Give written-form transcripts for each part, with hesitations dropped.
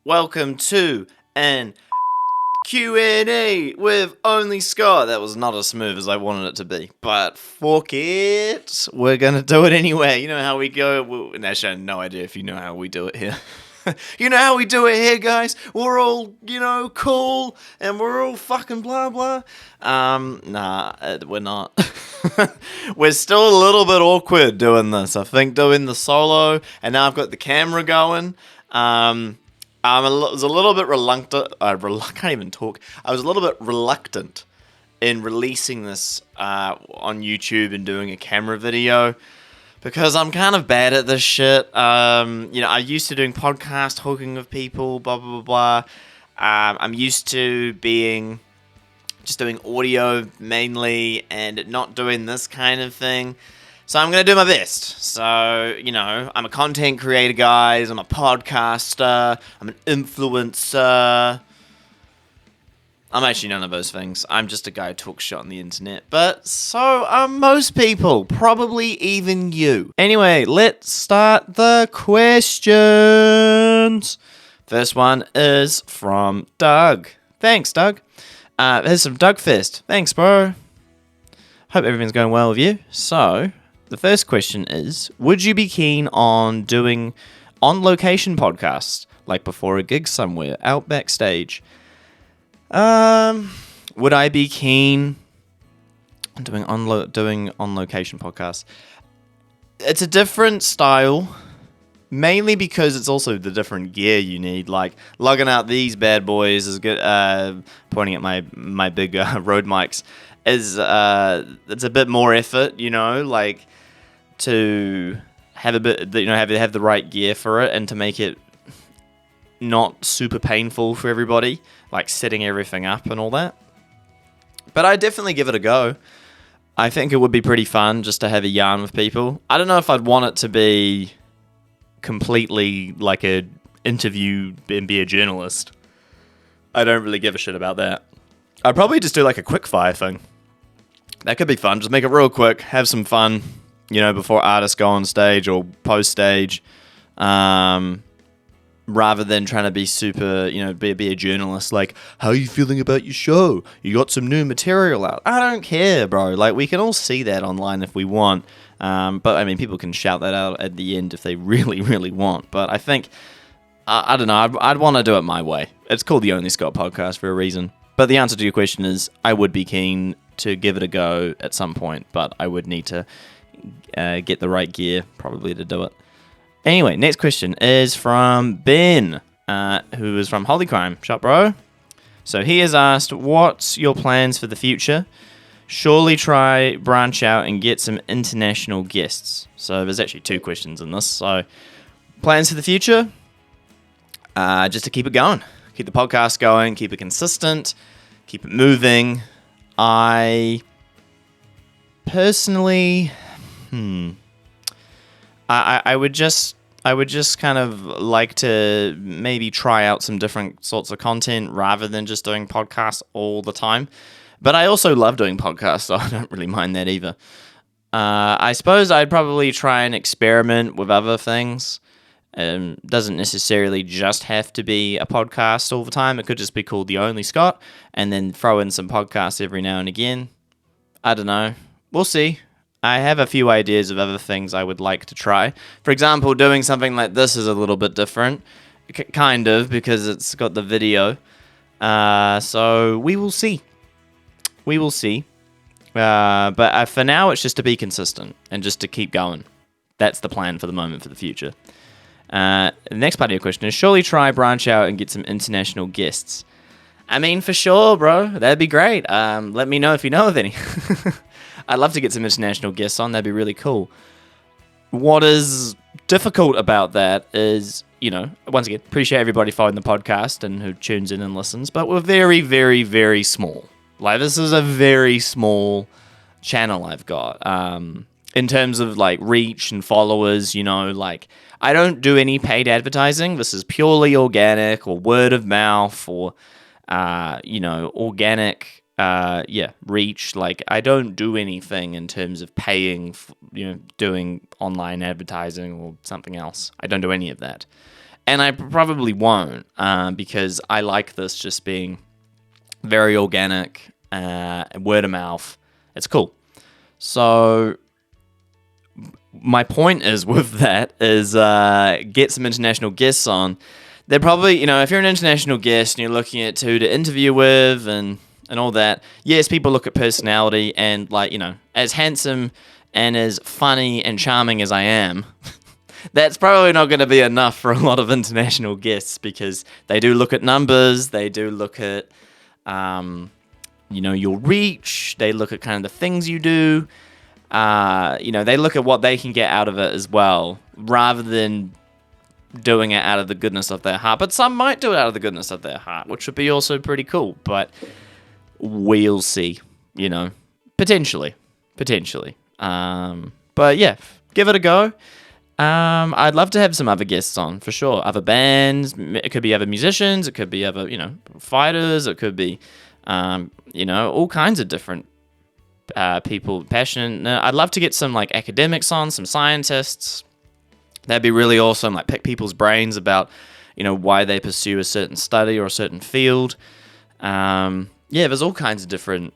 welcome to an Q&A with Only Scott. That was not as smooth as I wanted it to be, but fuck it, we're gonna do it anyway. You know how we go. Actually, I have no idea if you know how we do it here. You know how we do it here, guys? We're all, cool, and we're all fucking blah blah. We're not. We're still a little bit awkward doing this. I think doing the solo, and now I've got the camera going. I was a little bit reluctant. I can't even talk. I was a little bit reluctant in releasing this on YouTube and doing a camera video because I'm kind of bad at this shit. I used to doing podcasts, talking with people, blah blah blah blah. I'm used to being just doing audio mainly and not doing this kind of thing. So I'm going to do my best. So, I'm a content creator, guys. I'm a podcaster. I'm an influencer. I'm actually none of those things. I'm just a guy who talks shit on the internet. But so are most people. Probably even you. Anyway, let's start the questions. First one is from Doug. Thanks, Doug. Here's some Doug Fist. Thanks, bro. Hope everything's going well with you. So, the first question is, would you be keen on doing on-location podcasts, like before a gig somewhere, out backstage? Would I be keen on doing on-location podcasts? It's a different style, mainly because it's also the different gear you need. Like, lugging out these bad boys is good, pointing at my big Rode mics, it's a bit more effort, to have a bit, have the right gear for it and to make it not super painful for everybody, like setting everything up and all that. But I'd definitely give it a go. I think it would be pretty fun just to have a yarn with people. I don't know if I'd want it to be completely like a interview and be a journalist. I don't really give a shit about that. I'd probably just do like a quick fire thing. That could be fun. Just make it real quick, have some fun, before artists go on stage or post stage, rather than trying to be super, be a journalist. Like, how are you feeling about your show? You got some new material out. I don't care, bro. Like, we can all see that online if we want. But I mean, people can shout that out at the end if they really, really want. But I think, I don't know, I'd want to do it my way. It's called the Only Scott Podcast for a reason. But the answer to your question is, I would be keen to give it a go at some point, but I would need to get the right gear probably to do it. Anyway, next question is from Ben, who is from Holy Crime. Shut, bro. So he has asked, what's your plans for the future? Surely try, branch out, and get some international guests. So there's actually two questions in this. So plans for the future? Just to keep it going. Keep the podcast going, keep it consistent, keep it moving. I personally, I would just kind of like to maybe try out some different sorts of content rather than just doing podcasts all the time. But I also love doing podcasts, so I don't really mind that either. I suppose I'd probably try and experiment with other things. Doesn't necessarily just have to be a podcast all the time. It could just be called The Only Scott, and then throw in some podcasts every now and again. I don't know. We'll see. I have a few ideas of other things I would like to try. For example, doing something like this is a little bit different, kind of, because it's got the video. So we will see. We will see. But for now, it's just to be consistent and just to keep going. That's the plan for the moment for the future. The next part of your question is, surely try, branch out, and get some international guests. I mean, for sure, bro. That'd be great. Let me know if you know of any. I'd love to get some international guests on. That'd be really cool. What is difficult about that is, once again, appreciate everybody following the podcast and who tunes in and listens, but we're very, very, very small. Like, this is a very small channel I've got. In terms of, like, reach and followers, I don't do any paid advertising. This is purely organic or word of mouth or, organic, reach. Like, I don't do anything in terms of paying, doing online advertising or something else. I don't do any of that. And I probably won't, because I like this just being very organic, word of mouth. It's cool. So my point is with that is get some international guests on. They're probably, if you're an international guest and you're looking at who to interview with and all that, yes, people look at personality and, as handsome and as funny and charming as I am, that's probably not going to be enough for a lot of international guests, because they do look at numbers, they do look at, your reach, they look at kind of the things you do, they look at what they can get out of it as well, rather than doing it out of the goodness of their heart. But some might do it out of the goodness of their heart, which would be also pretty cool. But we'll see, potentially. But yeah, give it a go. I'd love to have some other guests on, for sure. Other bands, it could be other musicians, it could be other, fighters, it could be, all kinds of different people passionate. I'd love to get some academics on, some scientists. That'd be really awesome. Pick people's brains about, why they pursue a certain study or a certain field. There's all kinds of different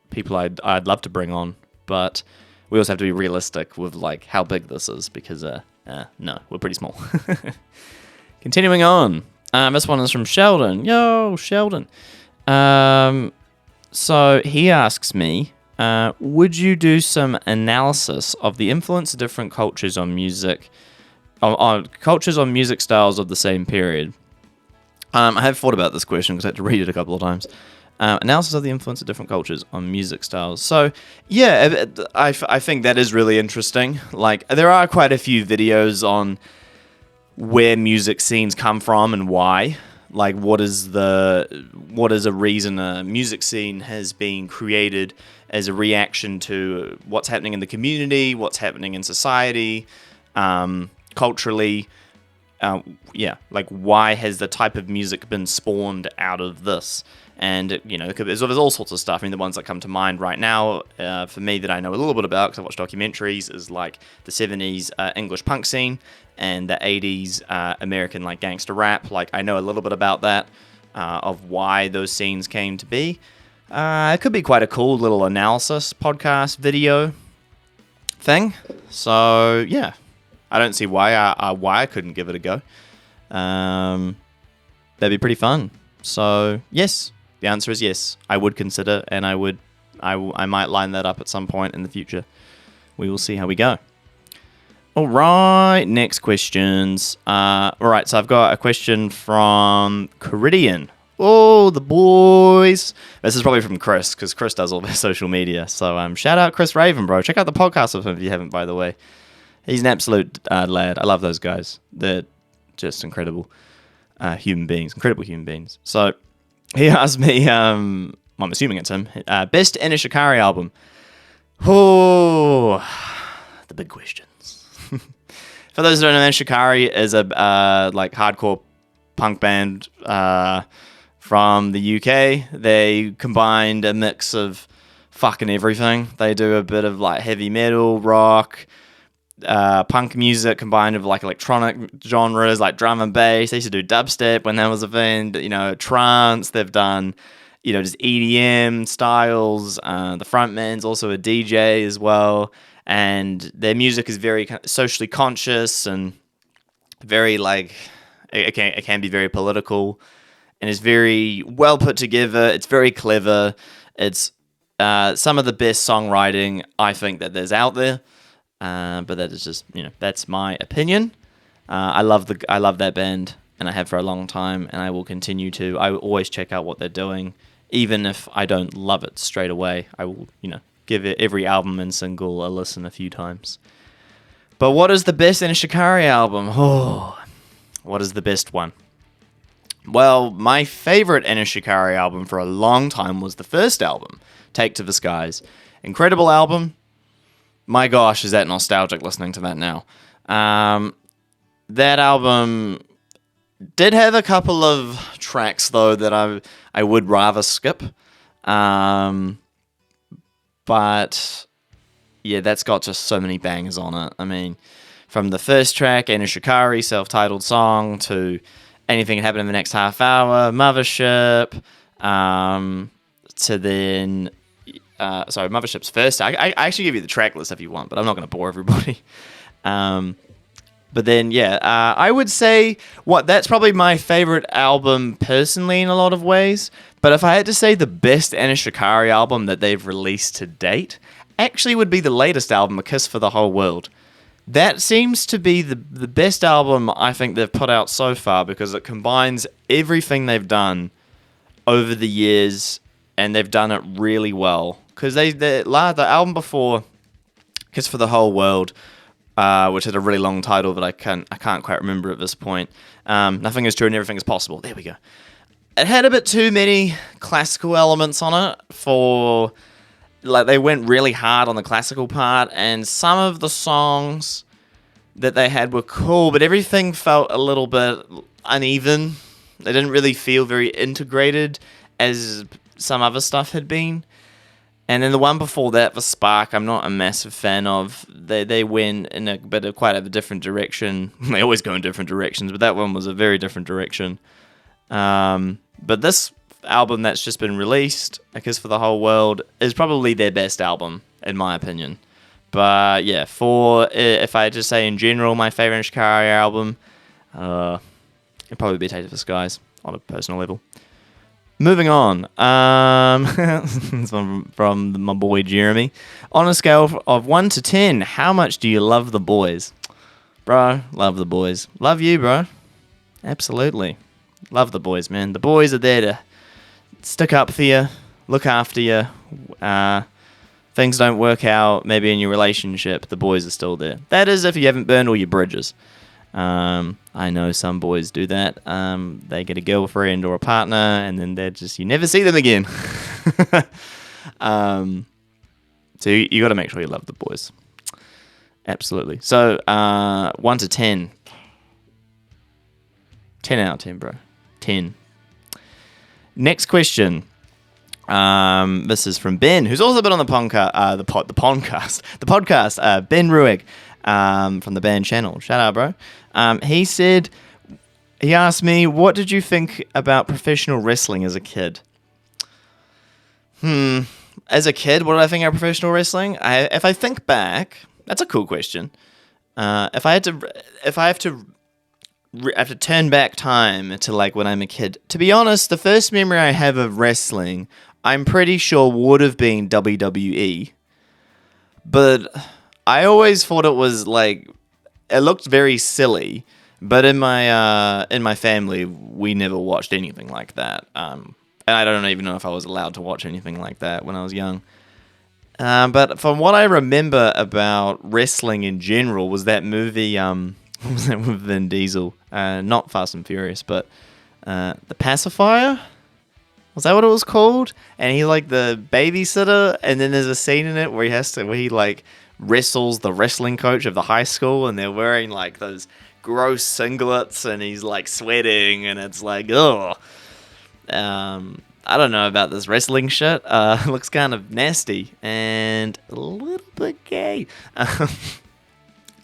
people I'd love to bring on, but we also have to be realistic with how big this is, because no, we're pretty small. Continuing on, this one is from Sheldon. Yo, Sheldon. So he asks me, would you do some analysis of the influence of different cultures on music, on cultures on music styles of the same period? I have thought about this question because I had to read it a couple of times. Analysis of the influence of different cultures on music styles. So, yeah, I think that is really interesting. There are quite a few videos on where music scenes come from and why. What is a reason a music scene has been created as a reaction to what's happening in the community, what's happening in society, culturally. Why has the type of music been spawned out of this? And, there's all sorts of stuff. I mean, the ones that come to mind right now, for me, that I know a little bit about, because I watch documentaries, is the 70s English punk scene and the 80s American, gangster rap. I know a little bit about that, of why those scenes came to be. It could be quite a cool little analysis podcast video thing. So, yeah. I don't see why I couldn't give it a go. That'd be pretty fun. So, yes. The answer is yes. I would consider, and I might line that up at some point in the future. We will see how we go. All right, next questions. All right, so I've got a question from Caridian. Oh, the boys. This is probably from Chris, because Chris does all their social media. So shout out Chris Raven, bro. Check out the podcast with him if you haven't, by the way. He's an absolute lad. I love those guys. They're just incredible human beings. Incredible human beings. So he asked me, I'm assuming it's him, best Enter Shikari album. Oh, the big questions. For those who don't know, Enter Shikari is a hardcore punk band from the UK. They combined a mix of fucking everything. They do a bit of heavy metal, rock, punk music combined with electronic genres like drum and bass. They used to do dubstep when that was a thing. Trance. They've done, just EDM styles. The frontman's also a DJ as well, and their music is very socially conscious and very it can be very political, and it's very well put together. It's very clever. It's some of the best songwriting I think that there's out there. But that is just, that's my opinion. I love that band, and I have for a long time, and I will continue to. I will always check out what they're doing, even if I don't love it straight away. I will, give it every album and single a listen a few times. But what is the best Enter Shikari album? Oh, what is the best one? Well, my favorite Enter Shikari album for a long time was the first album, Take to the Skies. Incredible album. My gosh, is that nostalgic listening to that now. That album did have a couple of tracks, though, that I would rather skip. But, yeah, that's got just so many bangers on it. I mean, from the first track, Ena Shikari, self-titled song, to Anything Can Happen in the Next Half Hour, Mothership, to then... Mothership's first. I actually give you the track list if you want, but I'm not going to bore everybody. But then, I would say that's probably my favorite album personally in a lot of ways. But if I had to say the best Ena Shikari album that they've released to date, actually would be the latest album, A Kiss for the Whole World. That seems to be the best album I think they've put out so far because it combines everything they've done over the years, and they've done it really well. Because the album before, Kiss for the Whole World, which had a really long title that I can't quite remember at this point. Nothing is true and everything is possible. There we go. It had a bit too many classical elements on it for... Like, they went really hard on the classical part, and some of the songs that they had were cool, but everything felt a little bit uneven. They didn't really feel very integrated as some other stuff had been. And then the one before that, The Spark, I'm not a massive fan of. They went in a bit of quite a different direction. They always go in different directions, but that one was a very different direction. But this album that's just been released, A Kiss for the Whole World, is probably their best album, in my opinion. But yeah, if I just say in general, my favorite Shikari album, it'd probably be Taste of the Skies on a personal level. Moving on, this one from my boy Jeremy. On a scale of 1 to 10, how much do you love the boys? Bro, love the boys. Love you, bro. Absolutely. Love the boys, man. The boys are there to stick up for you, look after you. Things don't work out, maybe in your relationship, the boys are still there. That is if you haven't burned all your bridges. I know some boys do that. They get a girlfriend or a partner, and then you never see them again. So you got to make sure you love the boys. Absolutely. So 1 to 10. 10 out of 10, bro. 10. Next question. This is from Ben, who's also been on the podcast. The podcast. Ben Ruig, from the band channel. Shout out, bro. He asked me, what did you think about professional wrestling as a kid? As a kid, what did I think about professional wrestling? If I think back, that's a cool question. If I have to turn back time to like when I'm a kid, to be honest, the first memory I have of wrestling, I'm pretty sure would have been WWE. But I always thought it was like, it looked very silly. But in my family, we never watched anything like that. And I don't even know if I was allowed to watch anything like that when I was young. But from what I remember about wrestling in general was that movie, what was that with Vin Diesel? Not Fast and Furious, but The Pacifier? Was that what it was called? And he's like the babysitter, and then there's a scene in it where he like wrestles the wrestling coach of the high school, and they're wearing like those gross singlets, and he's like sweating, and it's like, ugh. I don't know about this wrestling shit. It looks kind of nasty and a little bit gay.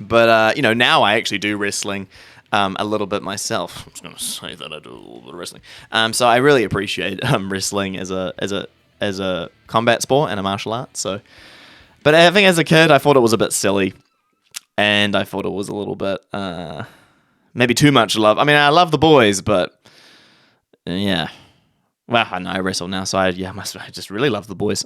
But now I actually do wrestling a little bit myself. I'm just gonna say that I do a little bit of wrestling. So I really appreciate wrestling as a combat sport and a martial art. So, but I think as a kid I thought it was a bit silly, and I thought it was a little bit maybe too much love. I mean, I love the boys, but yeah. Well, I know I wrestle now, so I just really love the boys.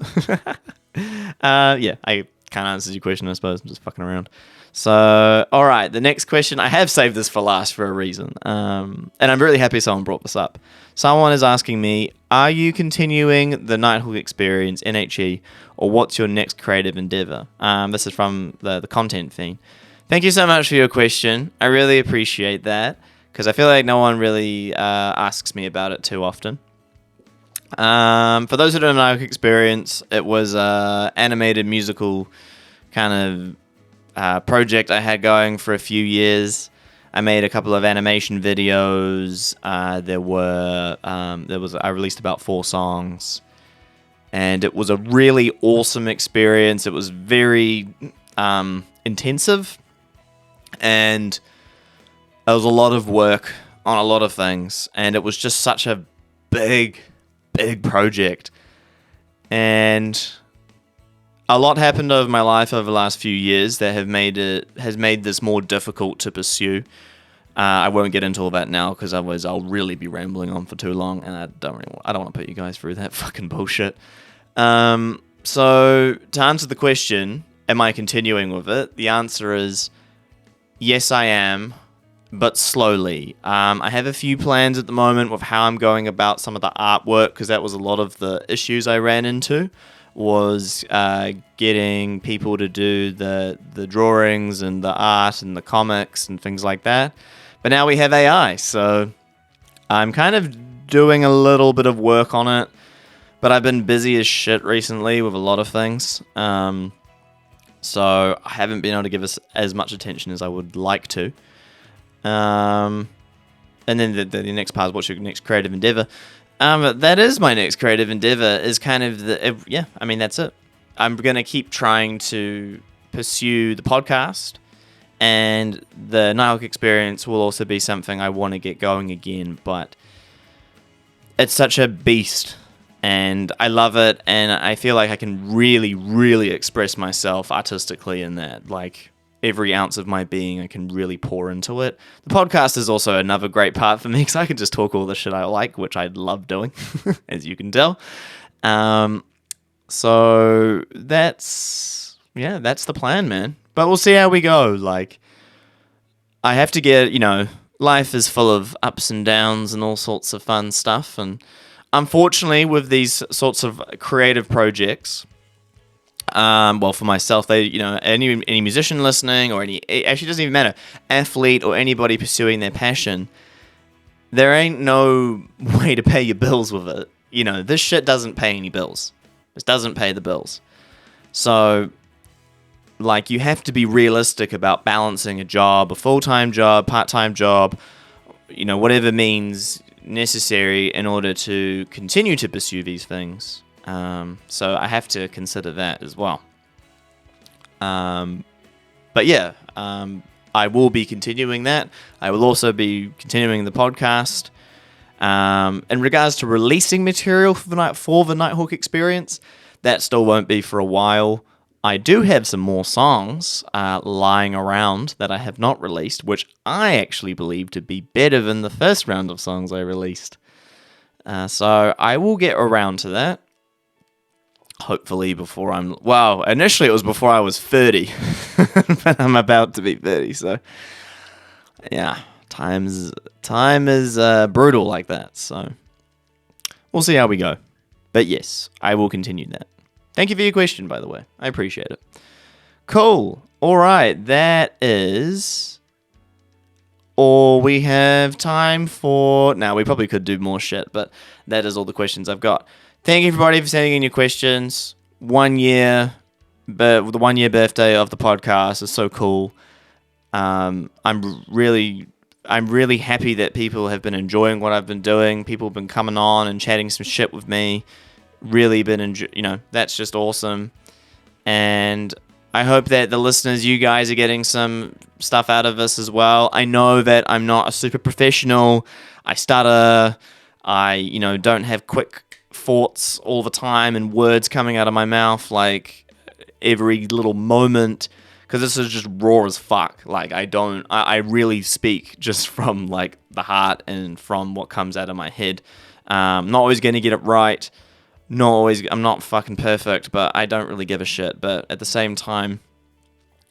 I kind of answers your question, I suppose. I'm just fucking around. So, all right, the next question. I have saved this for last for a reason. And I'm really happy someone brought this up. Someone is asking me, are you continuing the Nighthawk Experience, NHE, or what's your next creative endeavor? This is from the content feed. Thank you so much for your question. I really appreciate that, because I feel like no one really asks me about it too often. For those who don't know Nighthawk Experience, it was an animated musical kind of project I had going for a few years. I made a couple of animation videos. I released about 4 songs, and it was a really awesome experience. It was very intensive. And it was a lot of work on a lot of things, and it was just such a big project. And a lot happened over my life over the last few years that has made this more difficult to pursue. I won't get into all that now because otherwise I'll really be rambling on for too long, and I don't want to put you guys through that fucking bullshit. So to answer the question, am I continuing with it? The answer is yes, I am, but slowly. I have a few plans at the moment with how I'm going about some of the artwork, because that was a lot of the issues I ran into, was getting people to do the drawings and the art and the comics and things like that. But now we have AI, so I'm kind of doing a little bit of work on it, but I've been busy as shit recently with a lot of things. So I haven't been able to give us as much attention as I would like to. And then the next part is, what's your next creative endeavor? That is my next creative endeavor, is kind of that's it. I'm going to keep trying to pursue the podcast, and the Nighthawk experience will also be something I want to get going again, but it's such a beast, and I love it, and I feel like I can really, really express myself artistically in that. Like, every ounce of my being, I can really pour into it. The podcast is also another great part for me, because I can just talk all the shit I like, which I love doing, as you can tell. So that's the plan, man. But we'll see how we go. Like, I have to get, life is full of ups and downs and all sorts of fun stuff. And unfortunately, with these sorts of creative projects, for myself, any musician listening, or actually doesn't even matter, athlete or anybody pursuing their passion, there ain't no way to pay your bills with it. This shit doesn't pay any bills. This doesn't pay the bills. So, you have to be realistic about balancing a job, a full-time job, part-time job, whatever means necessary in order to continue to pursue these things. So I have to consider that as well. But yeah, I will be continuing that. I will also be continuing the podcast. In regards to releasing material for the Nighthawk experience, that still won't be for a while. I do have some more songs lying around that I have not released, which I actually believe to be better than the first round of songs I released. So I will get around to that. Hopefully before initially it was before I was 30, but I'm about to be 30, so yeah, time is brutal like that, so we'll see how we go. But yes, I will continue that. Thank you for your question, by the way. I appreciate it. Cool. Alright, that is all we have time for. Now, we probably could do more shit, but that is all the questions I've got. Thank you, everybody, for sending in your questions. 1 year, but the 1 year birthday of the podcast is so cool. I'm really happy that people have been enjoying what I've been doing. People have been coming on and chatting some shit with me. Really been that's just awesome. And I hope that the listeners, you guys, are getting some stuff out of this as well. I know that I'm not a super professional. I stutter. I don't have quick thoughts all the time and words coming out of my mouth like every little moment, because this is just raw as fuck. Like, I really speak just from the heart and from what comes out of my head. Not always going to get it right. I'm not fucking perfect, but I don't really give a shit. But at the same time,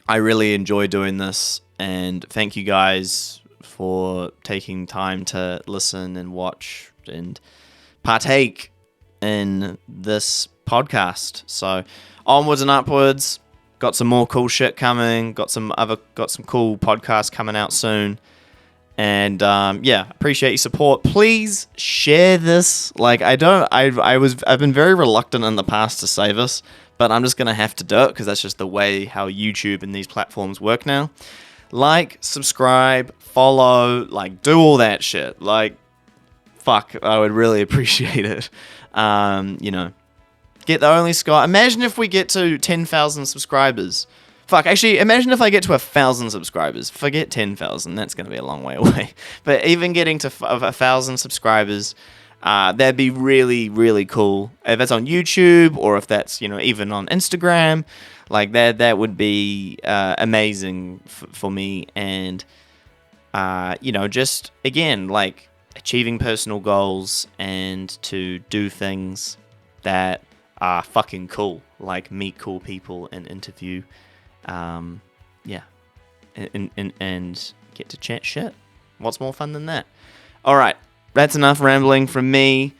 I really enjoy doing this, and thank you guys for taking time to listen and watch and partake in this podcast. So onwards and upwards. Got some more cool shit coming. Got some cool podcasts coming out soon. And appreciate your support. Please share this. I've been very reluctant in the past to say this, but I'm just gonna have to do it because that's just the way how YouTube and these platforms work now. Subscribe, follow, do all that shit. Fuck, I would really appreciate it. Get the Only Scott. Imagine if we get to 10,000 subscribers. Fuck, actually, imagine if I get to 1,000 subscribers. Forget 10,000, that's going to be a long way away. But even getting to 1,000 subscribers, that'd be really, really cool. If that's on YouTube or if that's, even on Instagram, like that would be amazing for me. And, just, again, like achieving personal goals and to do things that are fucking cool, like meet cool people and interview. Yeah, and get to chat shit. What's more fun than that? All right, that's enough rambling from me.